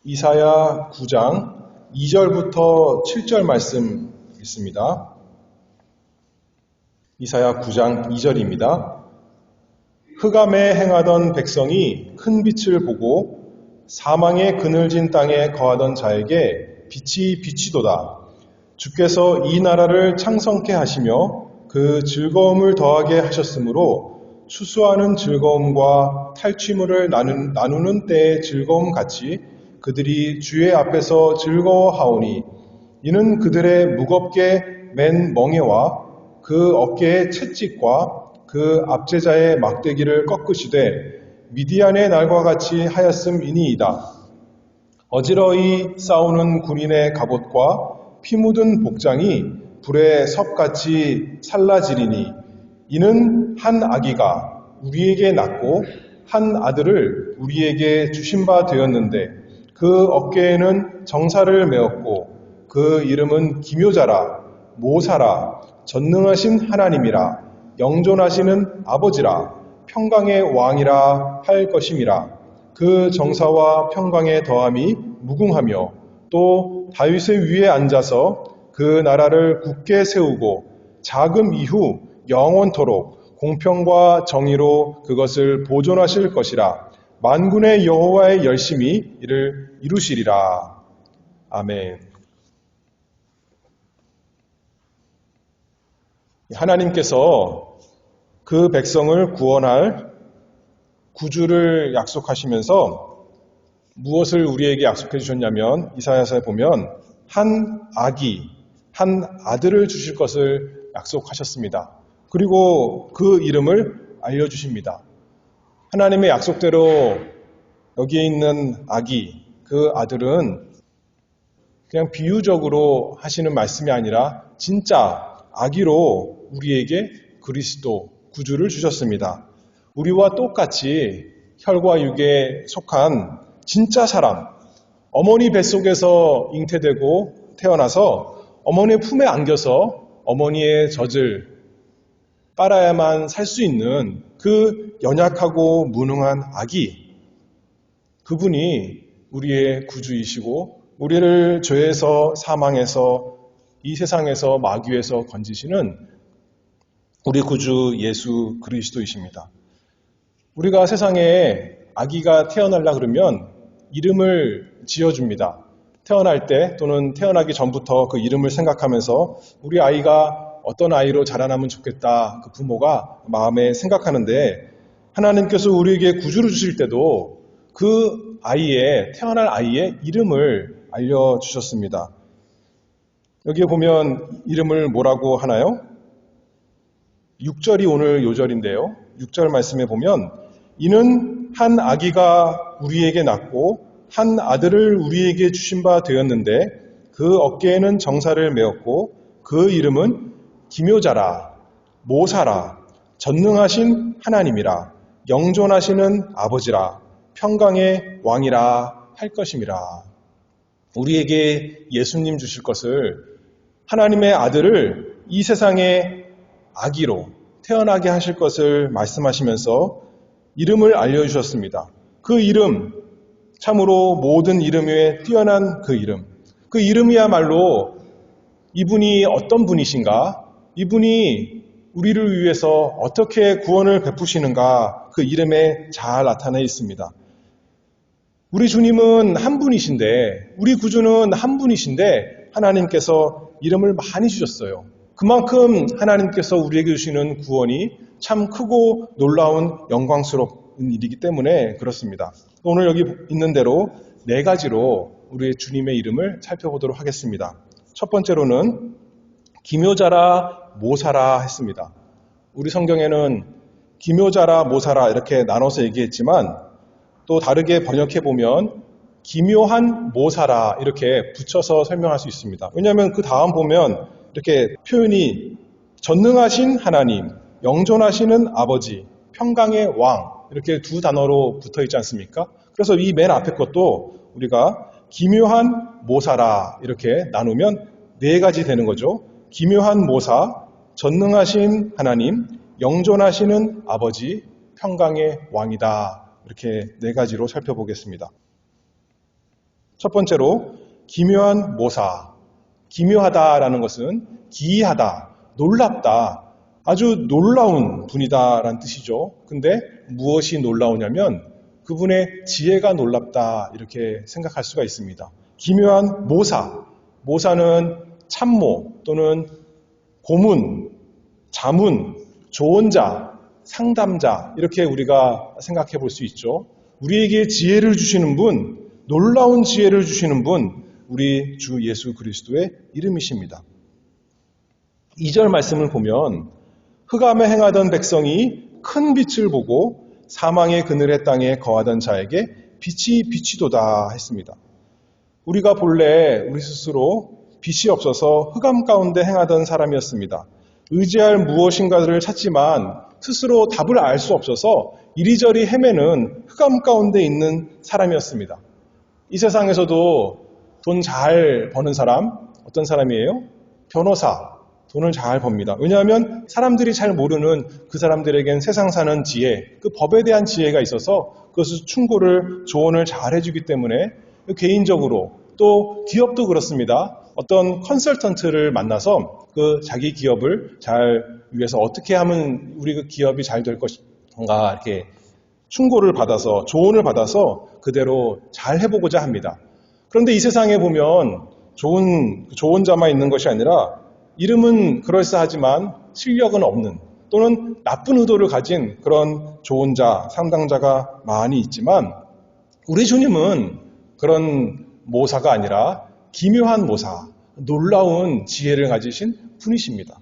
이사야 9장 2절부터 7절 말씀 있습니다. 이사야 9장 2절입니다. 흑암에 행하던 백성이 큰 빛을 보고 사망의 그늘진 땅에 거하던 자에게 빛이 비치도다. 주께서 이 나라를 창성케 하시며 그 즐거움을 더하게 하셨으므로 추수하는 즐거움과 탈취물을 나누는 때의 즐거움 같이 그들이 주의 앞에서 즐거워하오니 이는 그들의 무겁게 맨 멍에와 그 어깨의 채찍과 그 압제자의 막대기를 꺾으시되 미디안의 날과 같이 하였음이니이다. 어지러이 싸우는 군인의 갑옷과 피 묻은 복장이 불의 섭같이 살라지리니 이는 한 아기가 우리에게 낳고 한 아들을 우리에게 주신 바 되었는데 그 어깨에는 정사를 메었고 그 이름은 기묘자라 모사라 전능하신 하나님이라 영존하시는 아버지라 평강의 왕이라 할 것임이라. 그 정사와 평강의 더함이 무궁하며 또 다윗의 위에 앉아서 그 나라를 굳게 세우고 자금 이후 영원토록 공평과 정의로 그것을 보존하실 것이라. 만군의 여호와의 열심히 이를 이루시리라. 아멘. 하나님께서 그 백성을 구원할 구주를 약속하시면서 무엇을 우리에게 약속해 주셨냐면 이사야서에 보면 한 아들을 주실 것을 약속하셨습니다. 그리고 그 이름을 알려주십니다. 하나님의 약속대로 여기에 있는 아기, 그 아들은 그냥 비유적으로 하시는 말씀이 아니라 진짜 아기로 우리에게 그리스도, 구주를 주셨습니다. 우리와 똑같이 혈과 육에 속한 진짜 사람, 어머니 뱃속에서 잉태되고 태어나서 어머니의 품에 안겨서 어머니의 젖을 빨아야만 살 수 있는 그 연약하고 무능한 아기, 그분이 우리의 구주이시고 우리를 죄에서 사망에서 이 세상에서 마귀에서 건지시는 우리 구주 예수 그리스도이십니다. 우리가 세상에 아기가 태어나려 그러면 이름을 지어줍니다. 태어날 때 또는 태어나기 전부터 그 이름을 생각하면서 우리 아이가 어떤 아이로 자라나면 좋겠다 그 부모가 마음에 생각하는데 하나님께서 우리에게 구주를 주실 때도 그 아이의 태어날 아이의 이름을 알려주셨습니다. 여기에 보면 이름을 뭐라고 하나요? 6절이 오늘 요절인데요. 6절 말씀에 보면 이는 한 아기가 우리에게 낳고 한 아들을 우리에게 주신 바 되었는데 그 어깨에는 정사를 메었고 그 이름은 기묘자라 모사라 전능하신 하나님이라 영존하시는 아버지라 평강의 왕이라 할 것임이라. 우리에게 예수님 주실 것을 하나님의 아들을 이 세상의 아기로 태어나게 하실 것을 말씀하시면서 이름을 알려주셨습니다. 그 이름, 참으로 모든 이름 위에 뛰어난 그 이름. 그 이름이야말로 이분이 어떤 분이신가? 이분이 우리를 위해서 어떻게 구원을 베푸시는가? 그 이름에 잘 나타나 있습니다. 우리 주님은 한 분이신데, 우리 구주는 한 분이신데 하나님께서 이름을 많이 주셨어요. 그만큼 하나님께서 우리에게 주시는 구원이 참 크고 놀라운 영광스러운 일이기 때문에 그렇습니다. 오늘 여기 있는 대로 4가지로 우리의 주님의 이름을 살펴보도록 하겠습니다. 첫 번째로는 기묘자라 모사라 했습니다. 우리 성경에는 기묘자라 모사라 이렇게 나눠서 얘기했지만 또 다르게 번역해보면 기묘한 모사라 이렇게 붙여서 설명할 수 있습니다. 왜냐하면 그 다음 보면 이렇게 표현이 전능하신 하나님, 영존하시는 아버지, 평강의 왕 이렇게 2 단어로 붙어 있지 않습니까? 그래서 이 맨 앞에 것도 우리가 기묘한 모사라 이렇게 나누면 4가지 되는 거죠. 기묘한 모사, 전능하신 하나님, 영존하시는 아버지, 평강의 왕이다. 이렇게 4가지로 살펴보겠습니다. 첫 번째로 기묘한 모사. 기묘하다라는 것은 기이하다, 놀랍다, 아주 놀라운 분이다라는 뜻이죠. 근데 무엇이 놀라우냐면 그분의 지혜가 놀랍다 이렇게 생각할 수가 있습니다. 기묘한 모사. 모사는 참모 또는 고문, 자문, 조언자, 상담자 이렇게 우리가 생각해 볼 수 있죠. 우리에게 지혜를 주시는 분, 놀라운 지혜를 주시는 분, 우리 주 예수 그리스도의 이름이십니다. 2절 말씀을 보면 흑암에 행하던 백성이 큰 빛을 보고 사망의 그늘의 땅에 거하던 자에게 빛이 비치도다 했습니다. 우리가 본래 우리 스스로 빛이 없어서 흑암 가운데 행하던 사람이었습니다. 의지할 무엇인가를 찾지만 스스로 답을 알 수 없어서 이리저리 헤매는 흑암 가운데 있는 사람이었습니다. 이 세상에서도 돈 잘 버는 사람, 어떤 사람이에요? 변호사, 돈을 잘 법니다. 왜냐하면 사람들이 잘 모르는 그 사람들에겐 세상 사는 지혜, 그 법에 대한 지혜가 있어서 그것을 충고를, 조언을 잘 해주기 때문에 개인적으로 또 기업도 그렇습니다. 어떤 컨설턴트를 만나서 그 자기 기업을 잘 위해서 어떻게 하면 우리 그 기업이 잘 될 것인가 이렇게 충고를 받아서 조언을 받아서 그대로 잘 해보고자 합니다. 그런데 이 세상에 보면 좋은 조언자만 있는 것이 아니라 이름은 그럴싸하지만 실력은 없는 또는 나쁜 의도를 가진 그런 조언자, 상담자가 많이 있지만 우리 주님은 그런 모사가 아니라 기묘한 모사, 놀라운 지혜를 가지신 분이십니다.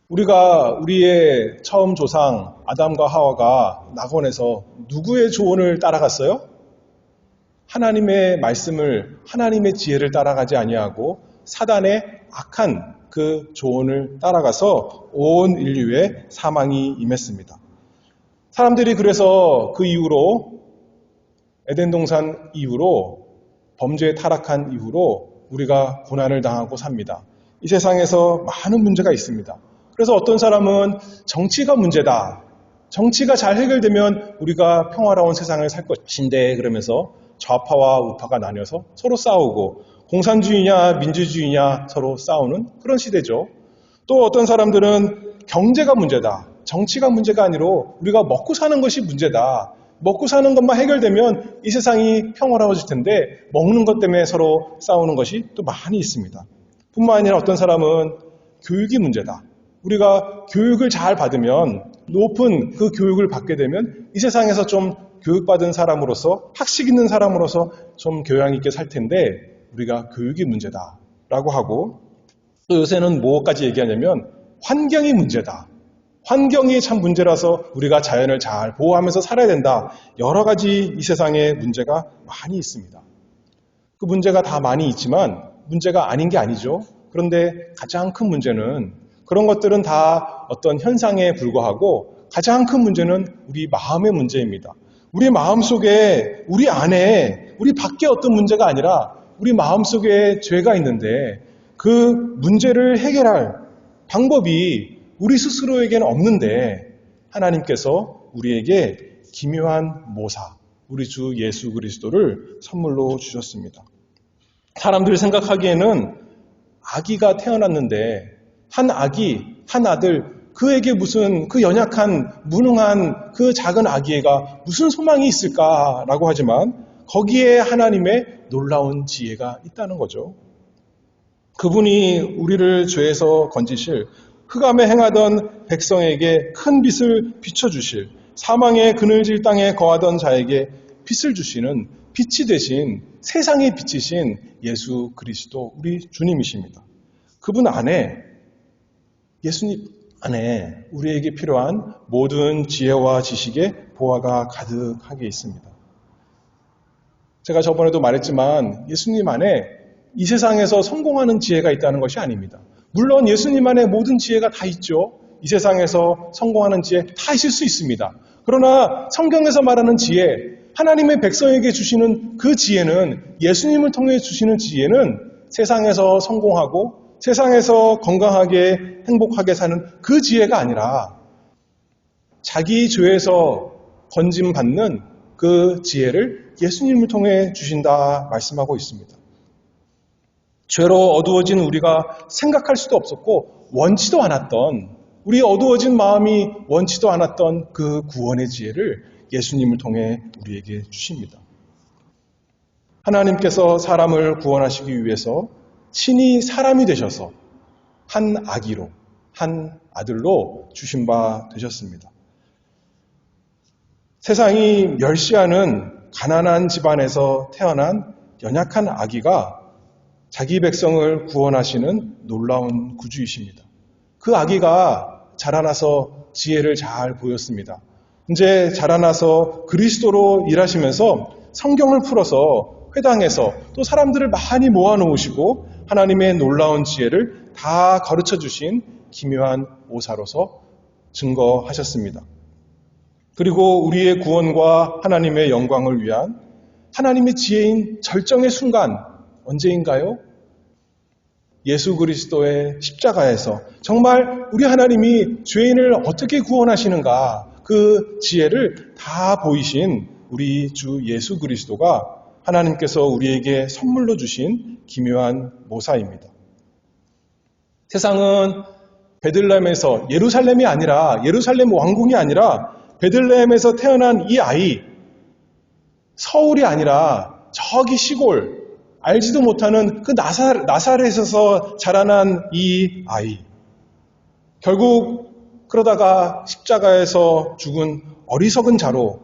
우리가 우리의 처음 조상 아담과 하와가 낙원에서 누구의 조언을 따라갔어요? 하나님의 말씀을, 하나님의 지혜를 따라가지 아니하고 사단의 악한 그 조언을 따라가서 온 인류에 사망이 임했습니다. 사람들이 그래서 그 이후로 에덴 동산 이후로 범죄에 타락한 이후로 우리가 고난을 당하고 삽니다. 이 세상에서 많은 문제가 있습니다. 그래서 어떤 사람은 정치가 문제다. 정치가 잘 해결되면 우리가 평화로운 세상을 살 것인데 그러면서 좌파와 우파가 나뉘어서 서로 싸우고 공산주의냐 민주주의냐 서로 싸우는 그런 시대죠. 또 어떤 사람들은 경제가 문제다. 정치가 문제가 아니라 우리가 먹고 사는 것이 문제다. 먹고 사는 것만 해결되면 이 세상이 평화로워질 텐데 먹는 것 때문에 서로 싸우는 것이 또 많이 있습니다. 뿐만 아니라 어떤 사람은 교육이 문제다. 우리가 교육을 잘 받으면 높은 그 교육을 받게 되면 이 세상에서 좀 교육받은 사람으로서 학식 있는 사람으로서 좀 교양 있게 살 텐데 우리가 교육이 문제다라고 하고 또 요새는 뭐까지 얘기하냐면 환경이 문제다. 환경이 참 문제라서 우리가 자연을 잘 보호하면서 살아야 된다. 여러 가지 이 세상에 문제가 많이 있습니다. 그 문제가 다 많이 있지만 문제가 아닌 게 아니죠. 그런데 가장 큰 문제는 그런 것들은 다 어떤 현상에 불과하고 가장 큰 문제는 우리 마음의 문제입니다. 우리 마음 속에, 우리 안에, 우리 밖에 어떤 문제가 아니라 우리 마음 속에 죄가 있는데 그 문제를 해결할 방법이 우리 스스로에게는 없는데 하나님께서 우리에게 기묘한 모사, 우리 주 예수 그리스도를 선물로 주셨습니다. 사람들이 생각하기에는 아기가 태어났는데 한 아기, 한 아들, 그에게 무슨 그 연약한, 무능한 그 작은 아기애가 무슨 소망이 있을까라고 하지만 거기에 하나님의 놀라운 지혜가 있다는 거죠. 그분이 우리를 죄에서 건지실 흑암에 행하던 백성에게 큰 빛을 비춰주실 사망의 그늘질 땅에 거하던 자에게 빛을 주시는 빛이 되신 세상의 빛이신 예수 그리스도 우리 주님이십니다. 그분 안에 예수님 안에 우리에게 필요한 모든 지혜와 지식의 보화가 가득하게 있습니다. 제가 저번에도 말했지만 예수님 안에 이 세상에서 성공하는 지혜가 있다는 것이 아닙니다. 물론 예수님 안에 모든 지혜가 다 있죠. 이 세상에서 성공하는 지혜 다 있을 수 있습니다. 그러나 성경에서 말하는 지혜, 하나님의 백성에게 주시는 그 지혜는 예수님을 통해 주시는 지혜는 세상에서 성공하고 세상에서 건강하게 행복하게 사는 그 지혜가 아니라 자기 죄에서 건짐받는 그 지혜를 예수님을 통해 주신다 말씀하고 있습니다. 죄로 어두워진 우리가 생각할 수도 없었고 원치도 않았던, 우리 어두워진 마음이 원치도 않았던 그 구원의 지혜를 예수님을 통해 우리에게 주십니다. 하나님께서 사람을 구원하시기 위해서 친히 사람이 되셔서 한 아기로, 한 아들로 주신 바 되셨습니다. 세상이 멸시하는 가난한 집안에서 태어난 연약한 아기가 자기 백성을 구원하시는 놀라운 구주이십니다. 그 아기가 자라나서 지혜를 잘 보였습니다. 이제 자라나서 그리스도로 일하시면서 성경을 풀어서 회당에서 또 사람들을 많이 모아놓으시고 하나님의 놀라운 지혜를 다 가르쳐 주신 기묘한 모사로서 증거하셨습니다. 그리고 우리의 구원과 하나님의 영광을 위한 하나님의 지혜인 절정의 순간, 언제인가요? 예수 그리스도의 십자가에서 정말 우리 하나님이 죄인을 어떻게 구원하시는가, 그 지혜를 다 보이신 우리 주 예수 그리스도가 하나님께서 우리에게 선물로 주신 기묘한 모사입니다. 세상은 베들레헴에서, 예루살렘이 아니라, 예루살렘 왕궁이 아니라 베들레헴에서 태어난 이 아이, 서울이 아니라 저기 시골, 알지도 못하는 그 나사렛에서 자라난 이 아이, 결국 그러다가 십자가에서 죽은 어리석은 자로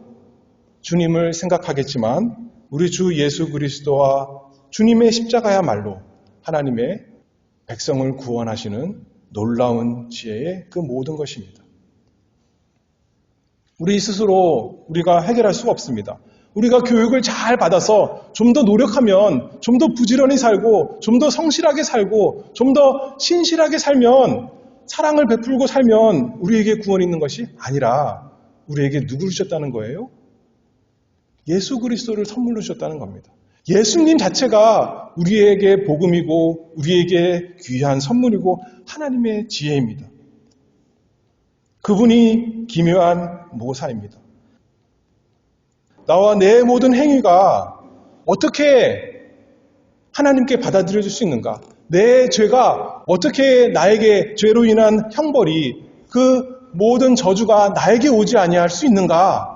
주님을 생각하겠지만 우리 주 예수 그리스도와 주님의 십자가야말로 하나님의 백성을 구원하시는 놀라운 지혜의 그 모든 것입니다. 우리 스스로 우리가 해결할 수가 없습니다. 우리가 교육을 잘 받아서 좀 더 노력하면, 좀 더 부지런히 살고, 좀 더 성실하게 살고, 좀 더 신실하게 살면, 사랑을 베풀고 살면 우리에게 구원이 있는 것이 아니라 우리에게 누구를 주셨다는 거예요? 예수 그리스도를 선물로 주셨다는 겁니다. 예수님 자체가 우리에게 복음이고 우리에게 귀한 선물이고 하나님의 지혜입니다. 그분이 기묘한 모사입니다. 나와 내 모든 행위가 어떻게 하나님께 받아들여질 수 있는가? 내 죄가 어떻게 나에게 죄로 인한 형벌이, 그 모든 저주가 나에게 오지 아니할 수 있는가?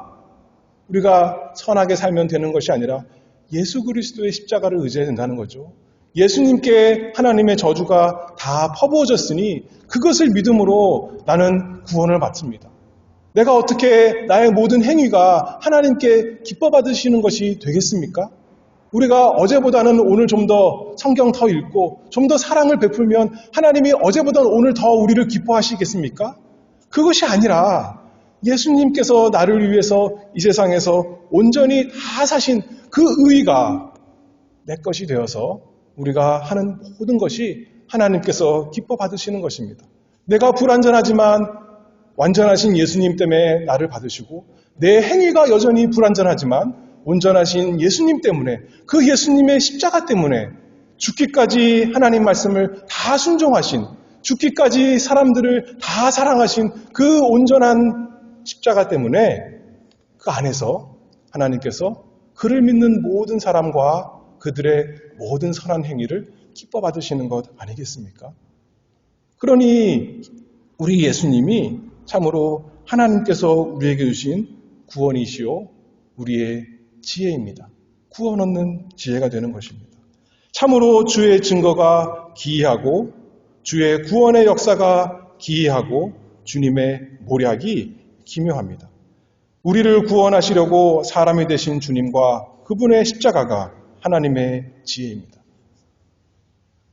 우리가 선하게 살면 되는 것이 아니라 예수 그리스도의 십자가를 의지해야 된다는 거죠. 예수님께 하나님의 저주가 다 퍼부어졌으니 그것을 믿음으로 나는 구원을 받습니다. 내가 어떻게 나의 모든 행위가 하나님께 기뻐 받으시는 것이 되겠습니까? 우리가 어제보다는 오늘 좀 더 성경 더 읽고 좀 더 사랑을 베풀면 하나님이 어제보다는 오늘 더 우리를 기뻐하시겠습니까? 그것이 아니라 예수님께서 나를 위해서 이 세상에서 온전히 다 사신 그 의의가 내 것이 되어서 우리가 하는 모든 것이 하나님께서 기뻐 받으시는 것입니다. 내가 불완전하지만 완전하신 예수님 때문에 나를 받으시고, 내 행위가 여전히 불완전하지만 온전하신 예수님 때문에, 그 예수님의 십자가 때문에 죽기까지 하나님 말씀을 다 순종하신, 죽기까지 사람들을 다 사랑하신 그 온전한 십자가 때문에 그 안에서 하나님께서 그를 믿는 모든 사람과 그들의 모든 선한 행위를 기뻐 받으시는 것 아니겠습니까? 그러니 우리 예수님이 참으로 하나님께서 우리에게 주신 구원이시요 우리의 지혜입니다. 구원 얻는 지혜가 되는 것입니다. 참으로 주의 증거가 기이하고 주의 구원의 역사가 기이하고 주님의 모략이 기묘합니다. 우리를 구원하시려고 사람이 되신 주님과 그분의 십자가가 하나님의 지혜입니다.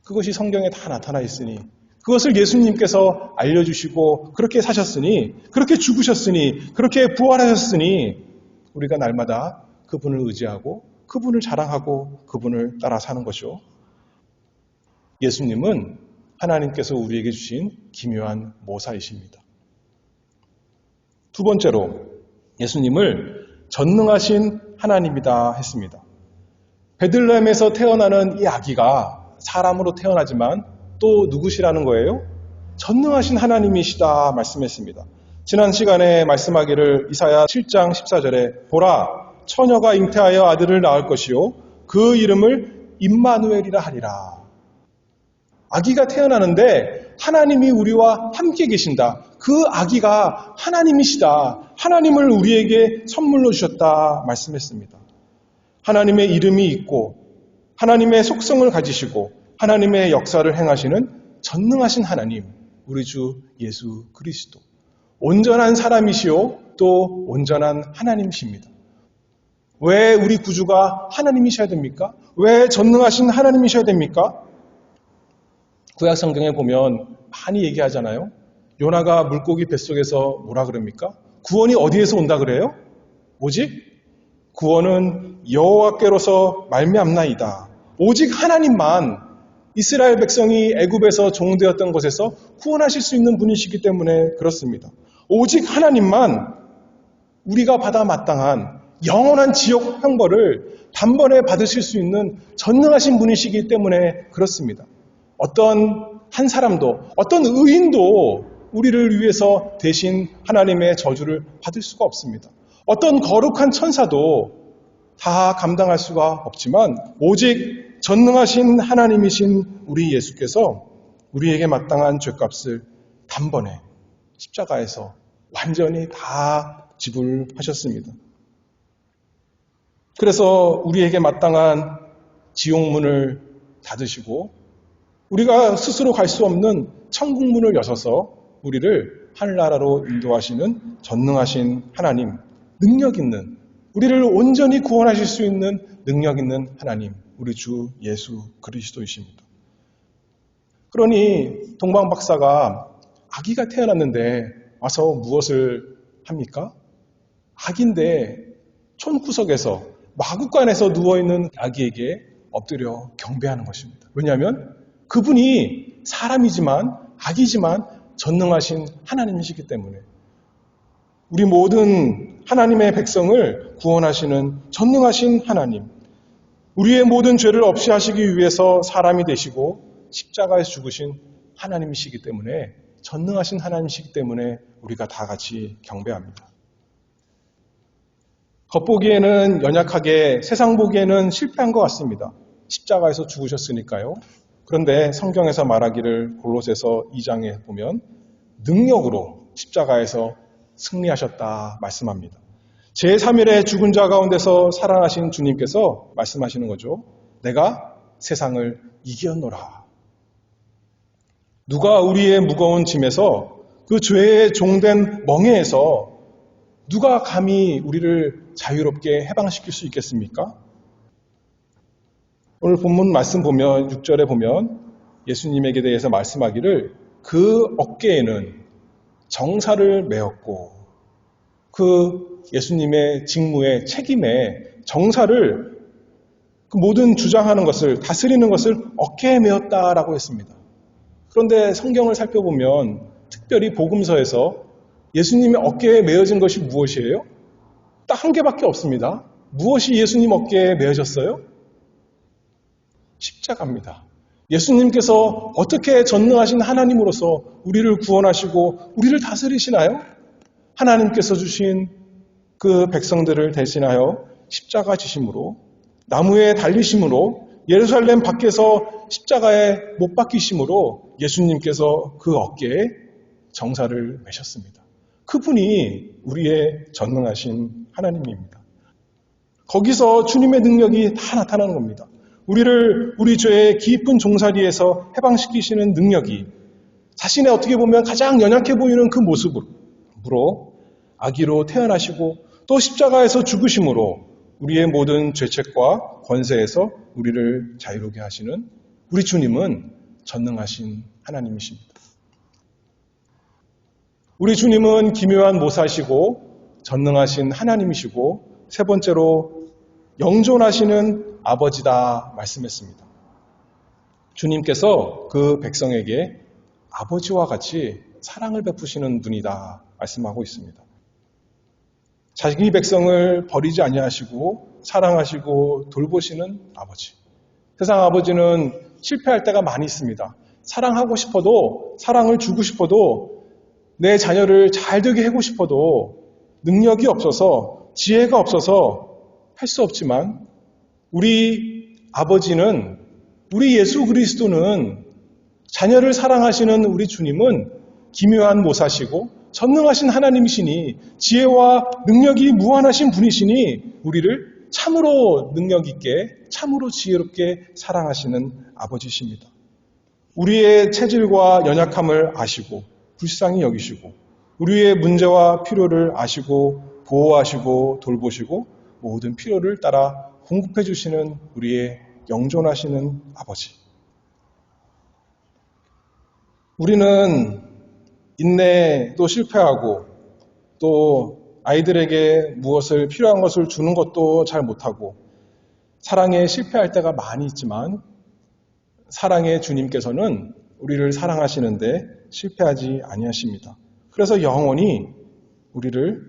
그것이 성경에 다 나타나 있으니, 그것을 예수님께서 알려주시고 그렇게 사셨으니, 그렇게 죽으셨으니, 그렇게 부활하셨으니 우리가 날마다 그분을 의지하고 그분을 자랑하고 그분을 따라 사는 것이요. 예수님은 하나님께서 우리에게 주신 기묘한 모사이십니다. 두 번째로 예수님을 전능하신 하나님이다 했습니다. 베들레헴에서 태어나는 이 아기가 사람으로 태어나지만 또 누구시라는 거예요? 전능하신 하나님이시다 말씀했습니다. 지난 시간에 말씀하기를 이사야 7장 14절에 보라 처녀가 잉태하여 아들을 낳을 것이요 그 이름을 임마누엘이라 하리라. 아기가 태어나는데 하나님이 우리와 함께 계신다. 그 아기가 하나님이시다. 하나님을 우리에게 선물로 주셨다 말씀했습니다. 하나님의 이름이 있고 하나님의 속성을 가지시고 하나님의 역사를 행하시는 전능하신 하나님, 우리 주 예수 그리스도. 온전한 사람이시요 또 온전한 하나님이십니다. 왜 우리 구주가 하나님이셔야 됩니까? 왜 전능하신 하나님이셔야 됩니까? 구약 성경에 보면 많이 얘기하잖아요. 요나가 물고기 뱃속에서 뭐라 그럽니까? 구원이 어디에서 온다 그래요? 오직 구원은 여호와께로서 말미암나이다. 오직 하나님만 이스라엘 백성이 애굽에서 종되었던 곳에서 구원하실 수 있는 분이시기 때문에 그렇습니다. 오직 하나님만 우리가 받아 마땅한 영원한 지옥 형벌을 단번에 받으실 수 있는 전능하신 분이시기 때문에 그렇습니다. 어떤 한 사람도, 어떤 의인도 우리를 위해서 대신 하나님의 저주를 받을 수가 없습니다. 어떤 거룩한 천사도 다 감당할 수가 없지만 오직 전능하신 하나님이신 우리 예수께서 우리에게 마땅한 죄값을 단번에 십자가에서 완전히 다 지불하셨습니다. 그래서 우리에게 마땅한 지옥문을 닫으시고 우리가 스스로 갈 수 없는 천국문을 여셔서 우리를 하늘나라로 인도하시는 전능하신 하나님, 능력 있는, 우리를 온전히 구원하실 수 있는 능력 있는 하나님, 우리 주 예수 그리스도이십니다. 그러니 동방 박사가 아기가 태어났는데 와서 무엇을 합니까? 아기인데 촌구석에서 마구간에서 누워있는 아기에게 엎드려 경배하는 것입니다. 왜냐하면 그분이 사람이지만 아기지만 전능하신 하나님이시기 때문에 우리 모든 하나님의 백성을 구원하시는 전능하신 하나님, 우리의 모든 죄를 없이 하시기 위해서 사람이 되시고 십자가에서 죽으신 하나님이시기 때문에 전능하신 하나님이시기 때문에 우리가 다 같이 경배합니다. 겉보기에는 연약하게 세상 보기에는 실패한 것 같습니다. 십자가에서 죽으셨으니까요. 그런데 성경에서 말하기를 골로새서 2장에 보면 능력으로 십자가에서 승리하셨다 말씀합니다. 제3일에 죽은 자 가운데서 살아나신 주님께서 말씀하시는 거죠. 내가 세상을 이겼노라. 누가 우리의 무거운 짐에서 그 죄의 종된 멍에에서 누가 감히 우리를 자유롭게 해방시킬 수 있겠습니까? 오늘 본문 말씀 보면 6절에 보면 예수님에게 대해서 말씀하기를 그 어깨에는 정사를 메었고 그 예수님의 직무의 책임에 정사를 그 모든 주장하는 것을 다스리는 것을 어깨에 메었다라고 했습니다. 그런데 성경을 살펴보면 특별히 복음서에서 예수님의 어깨에 메어진 것이 무엇이에요? 딱 한 개밖에 없습니다. 무엇이 예수님 어깨에 메어졌어요? 십자가입니다. 예수님께서 어떻게 전능하신 하나님으로서 우리를 구원하시고 우리를 다스리시나요? 하나님께서 주신 그 백성들을 대신하여 십자가 지심으로 나무에 달리심으로 예루살렘 밖에서 십자가에 못 박히심으로 예수님께서 그 어깨에 정사를 매셨습니다. 그분이 우리의 전능하신 하나님입니다. 거기서 주님의 능력이 다 나타나는 겁니다. 우리를 우리 죄의 깊은 종살이에서 해방시키시는 능력이 자신의 어떻게 보면 가장 연약해 보이는 그 모습으로 아기로 태어나시고 또 십자가에서 죽으심으로 우리의 모든 죄책과 권세에서 우리를 자유롭게 하시는 우리 주님은 전능하신 하나님이십니다. 우리 주님은 기묘한 모사시고 전능하신 하나님이시고 세 번째로 영존하시는 아버지다 말씀했습니다. 주님께서 그 백성에게 아버지와 같이 사랑을 베푸시는 분이다 말씀하고 있습니다. 자기 백성을 버리지 아니하시고 사랑하시고 돌보시는 아버지. 세상 아버지는 실패할 때가 많이 있습니다. 사랑하고 싶어도 사랑을 주고 싶어도 내 자녀를 잘 되게 하고 싶어도 능력이 없어서 지혜가 없어서 할 수 없지만 우리 아버지는, 우리 예수 그리스도는, 자녀를 사랑하시는 우리 주님은 기묘한 모사시고 전능하신 하나님이시니 지혜와 능력이 무한하신 분이시니 우리를 참으로 능력 있게, 참으로 지혜롭게 사랑하시는 아버지십니다. 우리의 체질과 연약함을 아시고 불쌍히 여기시고 우리의 문제와 필요를 아시고 보호하시고 돌보시고 모든 필요를 따라 공급해 주시는 우리의 영존하시는 아버지. 우리는 인내도 실패하고 또 아이들에게 무엇을 필요한 것을 주는 것도 잘 못하고 사랑에 실패할 때가 많이 있지만 사랑의 주님께서는 우리를 사랑하시는데 실패하지 아니하십니다. 그래서 영원히 우리를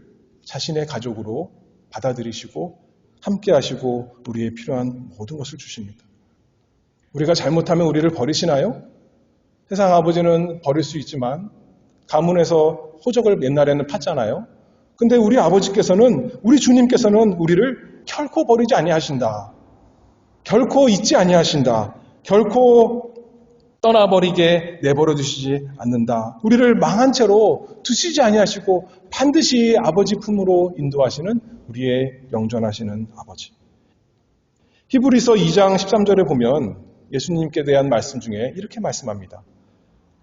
자신의 가족으로 받아들이시고 함께 하시고 우리의 필요한 모든 것을 주십니다. 우리가 잘못하면 우리를 버리시나요? 세상 아버지는 버릴 수 있지만 가문에서 호적을 옛날에는 팠잖아요. 근데 우리 아버지께서는, 우리 주님께서는 우리를 결코 버리지 아니하신다. 결코 잊지 아니하신다. 결코 떠나버리게 내버려 두시지 않는다. 우리를 망한 채로 두시지 아니하시고 반드시 아버지 품으로 인도하시는 우리의 영존하시는 아버지. 히브리서 2장 13절에 보면 예수님께 대한 말씀 중에 이렇게 말씀합니다.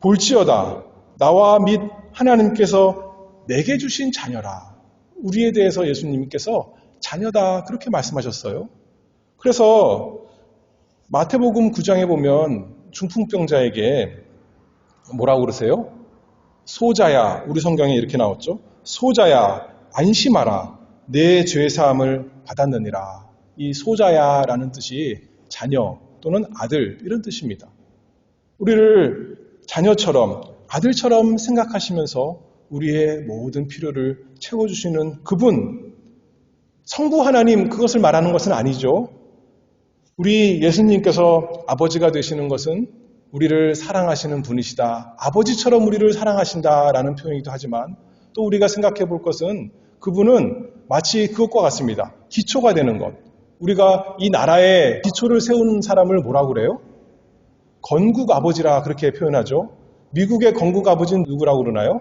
볼지어다 나와 및 하나님께서 내게 주신 자녀라. 우리에 대해서 예수님께서 자녀다 그렇게 말씀하셨어요. 그래서 마태복음 9장에 보면 중풍병자에게 뭐라고 그러세요? 소자야, 우리 성경에 이렇게 나왔죠. 소자야 안심하라 내 죄사함을 받았느니라. 이 소자야라는 뜻이 자녀 또는 아들 이런 뜻입니다. 우리를 자녀처럼 아들처럼 생각하시면서 우리의 모든 필요를 채워주시는 그분, 성부 하나님, 그것을 말하는 것은 아니죠. 우리 예수님께서 아버지가 되시는 것은 우리를 사랑하시는 분이시다. 아버지처럼 우리를 사랑하신다라는 표현이기도 하지만 또 우리가 생각해 볼 것은 그분은 마치 그것과 같습니다. 기초가 되는 것. 우리가 이 나라에 기초를 세우는 사람을 뭐라고 그래요? 건국 아버지라 그렇게 표현하죠. 미국의 건국 아버지는 누구라고 그러나요?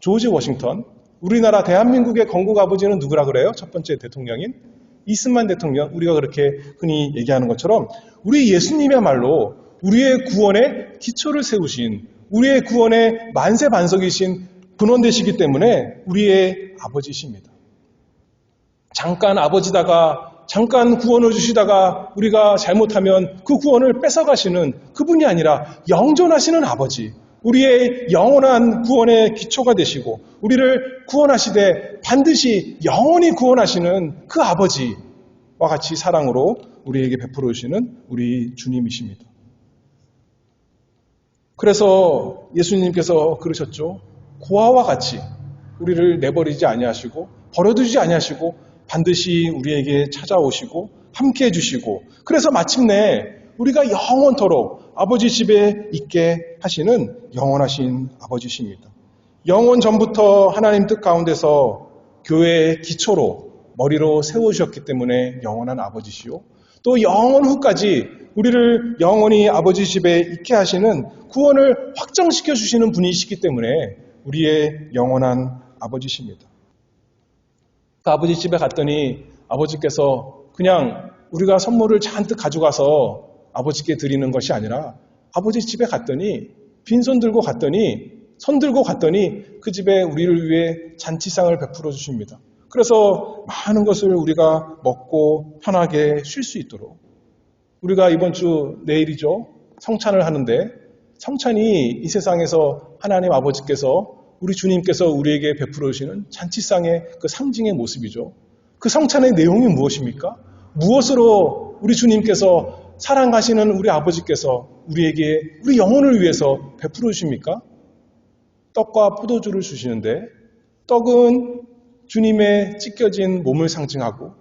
조지 워싱턴. 우리나라 대한민국의 건국 아버지는 누구라 그래요? 첫 번째 대통령인 이승만 대통령. 우리가 그렇게 흔히 얘기하는 것처럼 우리 예수님이야말로 우리의 구원의 기초를 세우신, 우리의 구원의 만세반석이신 근원 되시기 때문에 우리의 아버지십니다. 잠깐 아버지다가 잠깐 구원을 주시다가 우리가 잘못하면 그 구원을 뺏어가시는 그분이 아니라 영존하시는 아버지, 우리의 영원한 구원의 기초가 되시고 우리를 구원하시되 반드시 영원히 구원하시는 그 아버지와 같이 사랑으로 우리에게 베풀어 주시는 우리 주님이십니다. 그래서 예수님께서 그러셨죠. 고아와 같이 우리를 내버리지 아니하시고 버려두지 아니하시고 반드시 우리에게 찾아오시고 함께 해주시고 그래서 마침내 우리가 영원토록 아버지 집에 있게 하시는 영원하신 아버지십니다. 영원 전부터 하나님 뜻 가운데서 교회의 기초로 머리로 세우셨기 때문에 영원한 아버지시오. 또 영원 후까지 우리를 영원히 아버지 집에 있게 하시는 구원을 확정시켜 주시는 분이시기 때문에 우리의 영원한 아버지십니다. 그 아버지 집에 갔더니 아버지께서 그냥 우리가 선물을 잔뜩 가져가서 아버지께 드리는 것이 아니라 아버지 집에 갔더니 빈손 들고 갔더니 손 들고 갔더니 그 집에 우리를 위해 잔치상을 베풀어 주십니다. 그래서 많은 것을 우리가 먹고 편하게 쉴 수 있도록 우리가 이번 주 내일이죠. 성찬을 하는데 성찬이 이 세상에서 하나님 아버지께서 우리 주님께서 우리에게 베풀어 주시는 잔치상의 그 상징의 모습이죠. 그 성찬의 내용이 무엇입니까? 무엇으로 우리 주님께서 사랑하시는 우리 아버지께서 우리에게 우리 영혼을 위해서 베풀어 주십니까? 떡과 포도주를 주시는데 떡은 주님의 찢겨진 몸을 상징하고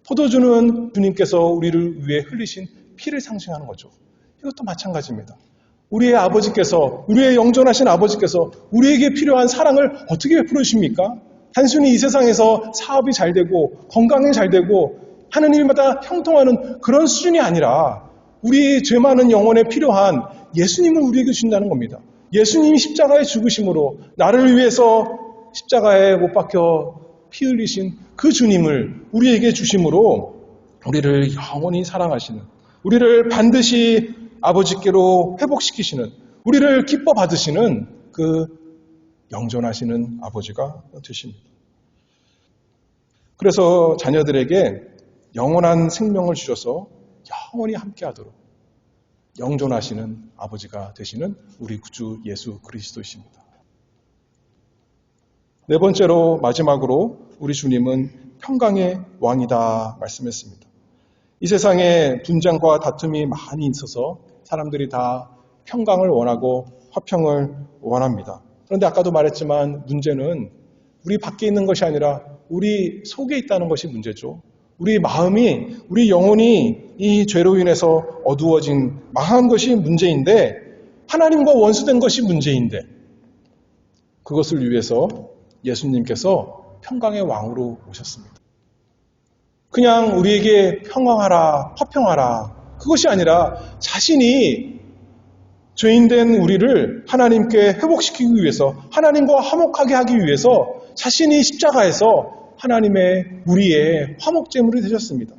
포도주는 주님께서 우리를 위해 흘리신 피를 상징하는 거죠. 이것도 마찬가지입니다. 우리의 아버지께서, 우리의 영존하신 아버지께서 우리에게 필요한 사랑을 어떻게 베풀어 주십니까? 단순히 이 세상에서 사업이 잘 되고 건강이 잘 되고 하는 일마다 형통하는 그런 수준이 아니라 우리 죄 많은 영혼에 필요한 예수님을 우리에게 주신다는 겁니다. 예수님이 십자가에 죽으심으로 나를 위해서 십자가에 못 박혀 피 흘리신 그 주님을 우리에게 주심으로 우리를 영원히 사랑하시는, 우리를 반드시 아버지께로 회복시키시는, 우리를 기뻐 받으시는 그 영존하시는 아버지가 되십니다. 그래서 자녀들에게 영원한 생명을 주셔서 영원히 함께하도록 영존하시는 아버지가 되시는 우리 구주 예수 그리스도이십니다. 네 번째로 마지막으로 우리 주님은 평강의 왕이다 말씀했습니다. 이 세상에 분쟁과 다툼이 많이 있어서 사람들이 다 평강을 원하고 화평을 원합니다. 그런데 아까도 말했지만 문제는 우리 밖에 있는 것이 아니라 우리 속에 있다는 것이 문제죠. 우리 마음이, 우리 영혼이 이 죄로 인해서 어두워진 망한 것이 문제인데, 하나님과 원수된 것이 문제인데, 그것을 위해서 예수님께서 평강의 왕으로 오셨습니다. 그냥 우리에게 평강하라, 화평하라, 그것이 아니라 자신이 죄인된 우리를 하나님께 회복시키기 위해서, 하나님과 화목하게 하기 위해서 자신이 십자가에서 하나님의 우리의 화목제물이 되셨습니다.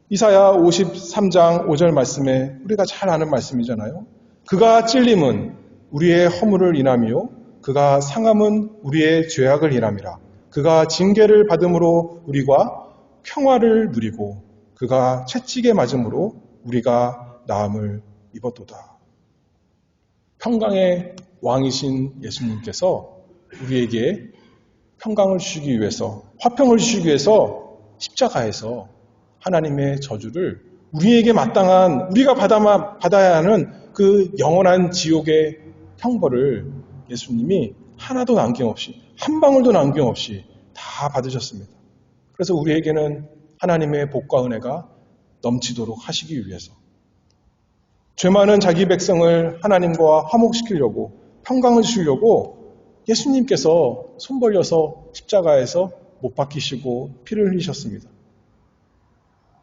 이사야 53장 5절 말씀에 우리가 잘 아는 말씀이잖아요. 그가 찔림은 우리의 허물을 인하며 그가 상함은 우리의 죄악을 인함이라. 그가 징계를 받음으로 우리가 평화를 누리고 그가 채찍에 맞음으로 우리가 나음을 입었도다. 평강의 왕이신 예수님께서 우리에게 평강을 주시기 위해서, 화평을 주시기 위해서 십자가에서 하나님의 저주를 우리에게 마땅한, 우리가 받아야 하는 그 영원한 지옥의 형벌을 예수님이 하나도 남김없이, 한 방울도 남김없이 다 받으셨습니다. 그래서 우리에게는 하나님의 복과 은혜가 넘치도록 하시기 위해서, 죄 많은 자기 백성을 하나님과 화목시키려고, 평강을 주시려고 예수님께서 손 벌려서 십자가에서 못 박히시고 피를 흘리셨습니다.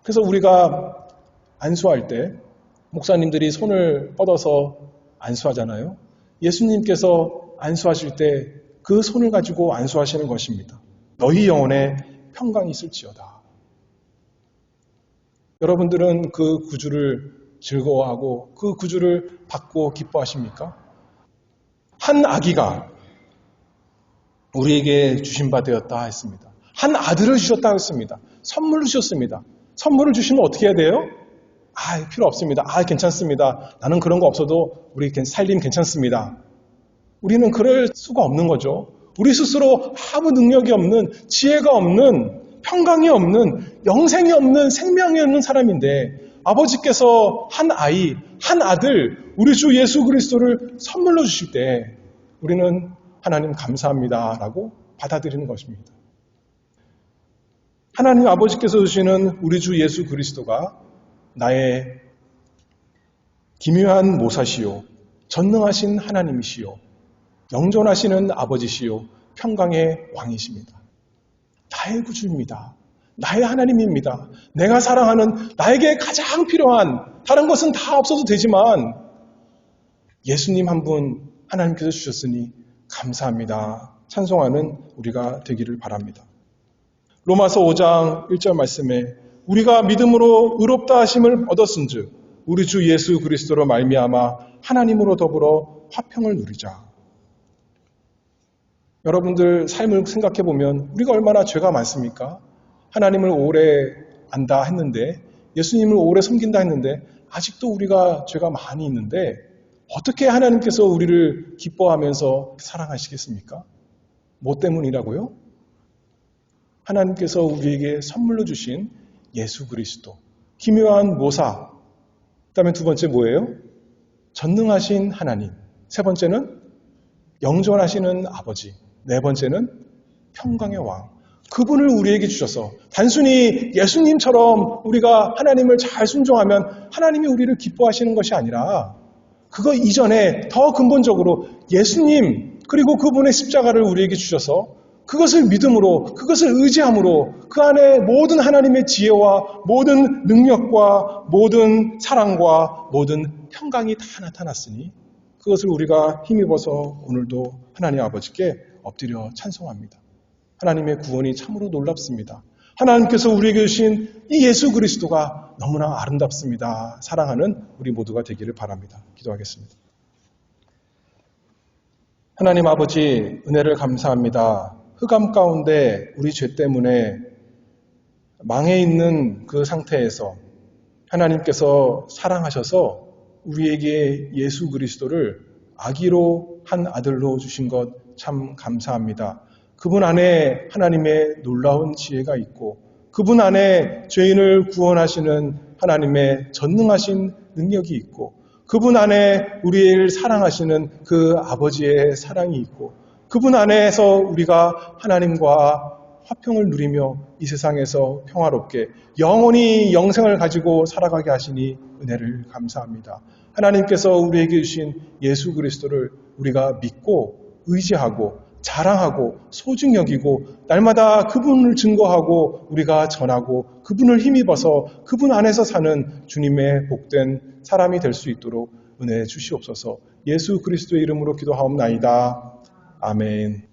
그래서 우리가 안수할 때 목사님들이 손을 뻗어서 안수하잖아요. 예수님께서 안수하실 때 그 손을 가지고 안수하시는 것입니다. 너희 영혼에 평강이 있을지어다. 여러분들은 그 구주를 즐거워하고 그 구주를 받고 기뻐하십니까? 한 아기가 우리에게 주신 바 되었다 했습니다. 한 아들을 주셨다 했습니다. 선물을 주셨습니다. 선물을 주시면 어떻게 해야 돼요? 필요 없습니다. 괜찮습니다. 나는 그런 거 없어도 우리 살림 괜찮습니다. 우리는 그럴 수가 없는 거죠. 우리 스스로 아무 능력이 없는, 지혜가 없는, 평강이 없는, 영생이 없는, 생명이 없는 사람인데 아버지께서 한 아이, 한 아들, 우리 주 예수 그리스도를 선물로 주실 때 우리는 하나님 감사합니다 라고 받아들이는 것입니다. 하나님 아버지께서 주시는 우리 주 예수 그리스도가 나의 기묘한 모사시요, 전능하신 하나님이시요, 영존하시는 아버지시요, 평강의 왕이십니다. 나의 구주입니다. 나의 하나님입니다. 내가 사랑하는, 나에게 가장 필요한, 다른 것은 다 없어도 되지만 예수님 한 분 하나님께서 주셨으니 감사합니다. 찬송하는 우리가 되기를 바랍니다. 로마서 5장 1절 말씀에 우리가 믿음으로 의롭다 하심을 얻었은즉 우리 주 예수 그리스도로 말미암아 하나님으로 더불어 화평을 누리자. 여러분들 삶을 생각해 보면 우리가 얼마나 죄가 많습니까? 하나님을 오래 안다 했는데, 예수님을 오래 섬긴다 했는데 아직도 우리가 죄가 많이 있는데 어떻게 하나님께서 우리를 기뻐하면서 사랑하시겠습니까? 뭐 때문이라고요? 하나님께서 우리에게 선물로 주신 예수 그리스도, 기묘한 모사. 그다음에 두 번째 뭐예요? 전능하신 하나님. 세 번째는 영존하시는 아버지. 네 번째는 평강의 왕. 그분을 우리에게 주셔서 단순히 예수님처럼 우리가 하나님을 잘 순종하면 하나님이 우리를 기뻐하시는 것이 아니라 그거 이전에 더 근본적으로 예수님 그리고 그분의 십자가를 우리에게 주셔서 그것을 믿음으로, 그것을 의지함으로 그 안에 모든 하나님의 지혜와 모든 능력과 모든 사랑과 모든 평강이 다 나타났으니 그것을 우리가 힘입어서 오늘도 하나님 아버지께 엎드려 찬송합니다. 하나님의 구원이 참으로 놀랍습니다. 하나님께서 우리에게 주신 이 예수 그리스도가 너무나 아름답습니다. 사랑하는 우리 모두가 되기를 바랍니다. 기도하겠습니다. 하나님 아버지, 은혜를 감사합니다. 흑암 가운데 우리 죄 때문에 망해 있는 그 상태에서 하나님께서 사랑하셔서 우리에게 예수 그리스도를 아기로 한 아들로 주신 것 참 감사합니다. 그분 안에 하나님의 놀라운 지혜가 있고 그분 안에 죄인을 구원하시는 하나님의 전능하신 능력이 있고 그분 안에 우리를 사랑하시는 그 아버지의 사랑이 있고 그분 안에서 우리가 하나님과 화평을 누리며 이 세상에서 평화롭게 영원히 영생을 가지고 살아가게 하시니 은혜를 감사합니다. 하나님께서 우리에게 주신 예수 그리스도를 우리가 믿고 의지하고 자랑하고 소중히 여기고 날마다 그분을 증거하고 우리가 전하고 그분을 힘입어서 그분 안에서 사는 주님의 복된 사람이 될 수 있도록 은혜 주시옵소서. 예수 그리스도의 이름으로 기도하옵나이다. 아멘.